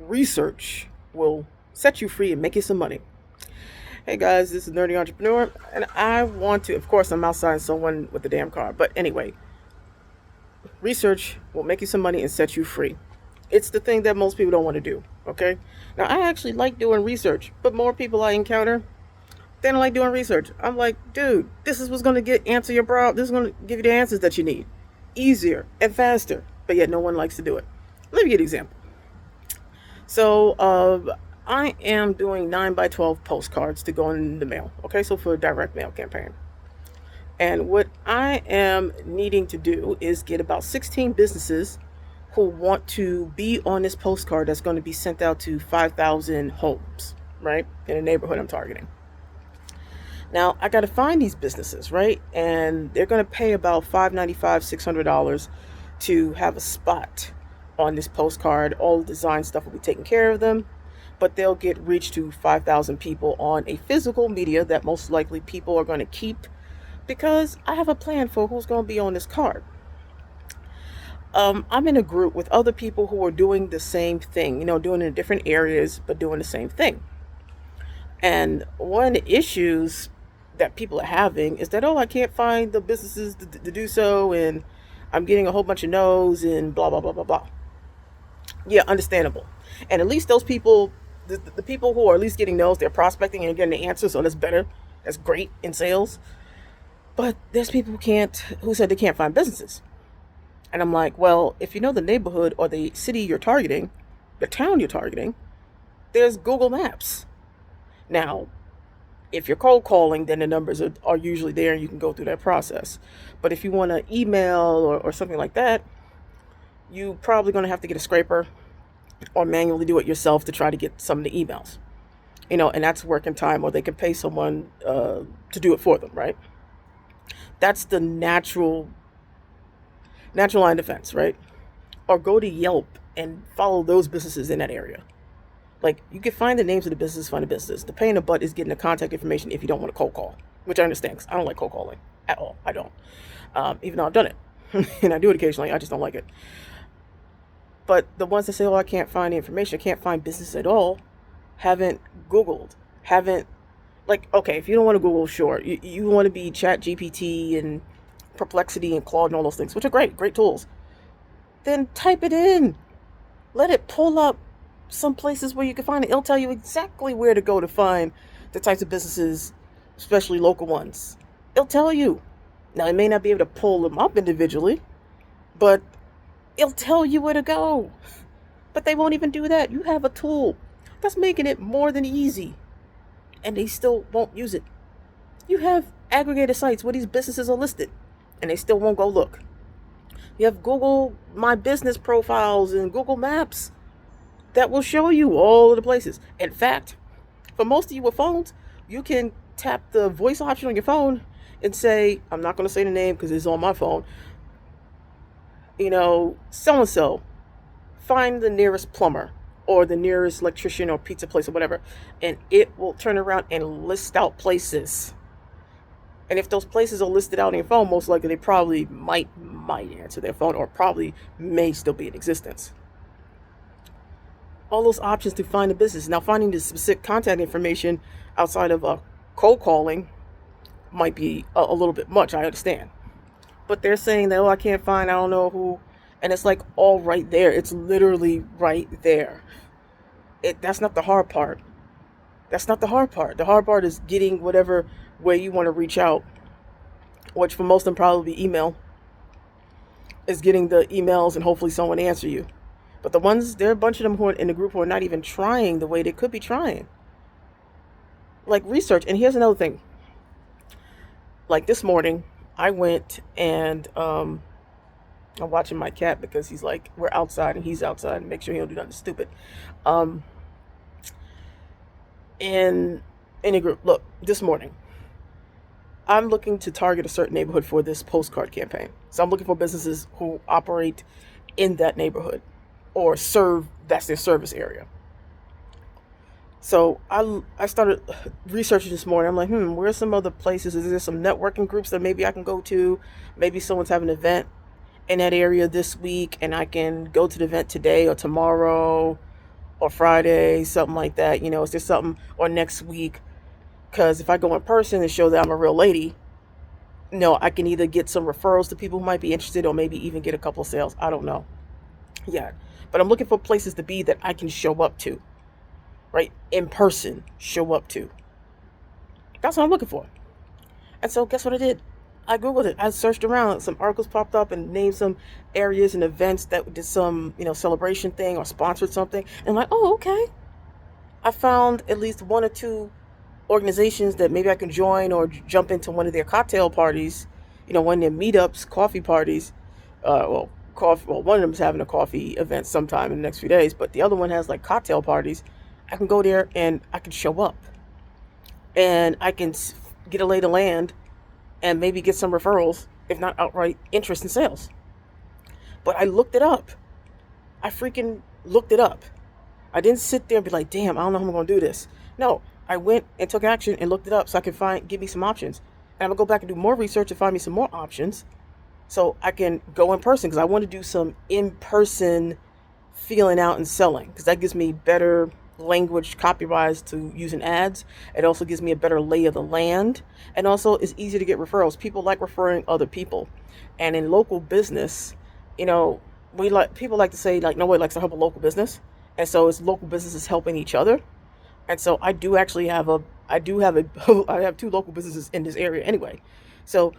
Research will set you free and make you some money. Hey guys, this is Nerdy Entrepreneur, and I want to, of course, I'm outside someone with the damn car, but anyway, research will make you some money and set you free. It's the thing that most people don't want to do, okay? Now, I actually like doing research, but more people I encounter, they don't like doing research. I'm like, dude, this is what's going to answer your problem. This is going to give you the answers that you need, easier and faster, but yet no one likes to do it. Let me give you an example. So I am doing 9 by 12 postcards to go in the mail. Okay, so for a direct mail campaign. And what I am needing to do is get about 16 businesses who want to be on this postcard that's going to be sent out to 5,000 homes, right, in a neighborhood I'm targeting. Now, I got to find these businesses, right? And they're going to pay about $595, $600 to have a spot on this postcard. All the design stuff will be taken care of them, but they'll get reach to 5,000 people on a physical media that most likely people are going to keep because I have a plan for who's going to be on this card. I'm in a group with other people who are doing the same thing, doing it in different areas, but doing the same thing. And one of the issues that people are having is that, oh, I can't find the businesses to do so, and I'm getting a whole bunch of no's and blah, blah, blah, blah, blah. Yeah, understandable. And at least those people, the people who are at least getting no's, they're prospecting and getting the answer, so that's better. That's great in sales. But there's people who said they can't find businesses. And I'm like, well, if you know the neighborhood or the city you're targeting, the town you're targeting, there's Google Maps. Now, if you're cold calling, then the numbers are usually there and you can go through that process. But if you want to email or something like that, you're probably going to have to get a scraper or manually do it yourself to try to get some of the emails. And that's working time, or they can pay someone to do it for them, right? That's the natural line of defense, right? Or go to Yelp and follow those businesses in that area. Like, you can find the names of the business, find the business. The pain in the butt is getting the contact information if you don't want to cold call, which I understand, because I don't like cold calling at all. I don't. Even though I've done it. And I do it occasionally, I just don't like it. But the ones that say, oh, I can't find the information, I can't find business at all, haven't Googled, like, okay, if you don't want to Google, sure. You want to be Chat GPT and Perplexity and Claude and all those things, which are great tools. Then type it in. Let it pull up some places where you can find it. It'll tell you exactly where to go to find the types of businesses, especially local ones. It'll tell you. Now, it may not be able to pull them up individually, but it'll tell you where to go. But they won't even do that. You have a tool that's making it more than easy, and they still won't use it. You have aggregated sites where these businesses are listed, and they still won't go look. You have Google My Business profiles and Google Maps that will show you all of the places. In fact, for most of you with phones, you can tap the voice option on your phone and say, I'm not going to say the name because it's on my phone, so-and-so, find the nearest plumber or the nearest electrician or pizza place or whatever, and it will turn around and list out places. And if those places are listed out on your phone, most likely they probably might answer their phone, or probably may still be in existence. All those options to find a business. Now, finding the specific contact information outside of cold calling might be a little bit much, I understand. But they're saying that, oh, I can't find, I don't know who. And it's like all right there. It's literally right there. That's not the hard part. That's not the hard part. The hard part is getting whatever way you want to reach out, which for most of them probably be email, is getting the emails and hopefully someone answer you. But there are a bunch of them who are in the group who are not even trying the way they could be trying. Like research. And here's another thing. Like this morning, I went and I'm watching my cat because he's like, we're outside and he's outside, and make sure he don't do nothing stupid. In a group, look, this morning, I'm looking to target a certain neighborhood for this postcard campaign. So I'm looking for businesses who operate in that neighborhood or that's their service area. So I started researching this morning. I'm like, where's some other places? Is there some networking groups that maybe I can go to? Maybe someone's having an event in that area this week and I can go to the event today or tomorrow, or Friday, something like that. Is there something, or next week? Because if I go in person and show that I'm a real lady, I can either get some referrals to people who might be interested, or maybe even get a couple sales. I don't know yet. But I'm looking for places to be that I can show up to, right? In person, show up to. That's what I'm looking for. And so, guess what I did? I Googled it. I searched around. Some articles popped up and named some areas and events that did some, celebration thing or sponsored something. And I'm like, oh, okay. I found at least one or two organizations that maybe I can join or jump into one of their cocktail parties, one of their meetups, coffee parties. Coffee. Well, one of them is having a coffee event sometime in the next few days, but the other one has like cocktail parties. I can go there and I can show up, and I can get a lay of land and maybe get some referrals, if not outright interest in sales. But I looked it up. I freaking looked it up. I didn't sit there and be like, damn, I don't know how I'm going to do this. No, I went and took action and looked it up so I could give me some options. And I'm going to go back and do more research and find me some more options so I can go in person, because I want to do some in-person feeling out and selling, because that gives me better language copy-wise to using ads. It also gives me a better lay of the land, and also it's easy to get referrals. People like referring other people. And in local business, people like to say, like, nobody likes to help a local business, and so it's local businesses helping each other. And so I do actually have I have two local businesses in this area anyway, so,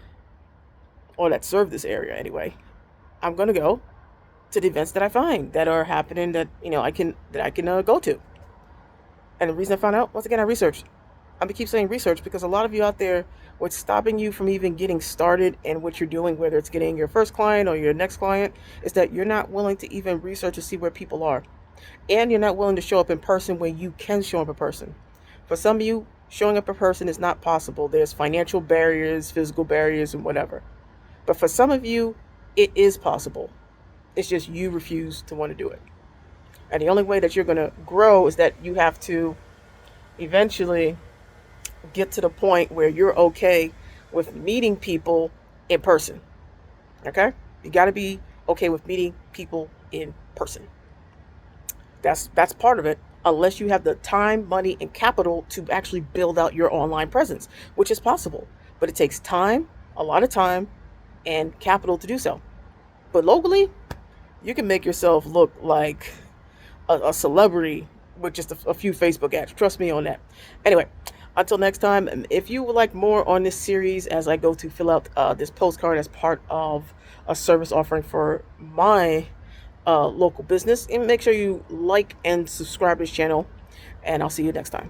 or that serve this area anyway. I'm gonna go to the events that I find that are happening that I can go to. And the reason I found out, once again, I researched. I'm gonna keep saying research, because a lot of you out there, what's stopping you from even getting started in what you're doing, whether it's getting your first client or your next client, is that you're not willing to even research to see where people are. And you're not willing to show up in person when you can show up in person. For some of you, showing up in person is not possible. There's financial barriers, physical barriers, and whatever. But for some of you, it is possible. It's just you refuse to want to do it. And the only way that you're going to grow is that you have to eventually get to the point where you're okay with meeting people in person. Okay? You got to be okay with meeting people in person. That's part of it, unless you have the time, money, and capital to actually build out your online presence, which is possible. But it takes time, a lot of time, and capital to do so. But locally, you can make yourself look like a celebrity with just a few Facebook ads. Trust me on that. Anyway, until next time, if you would like more on this series as I go to fill out this postcard as part of a service offering for my local business, and make sure you like and subscribe to this channel, and I'll see you next time.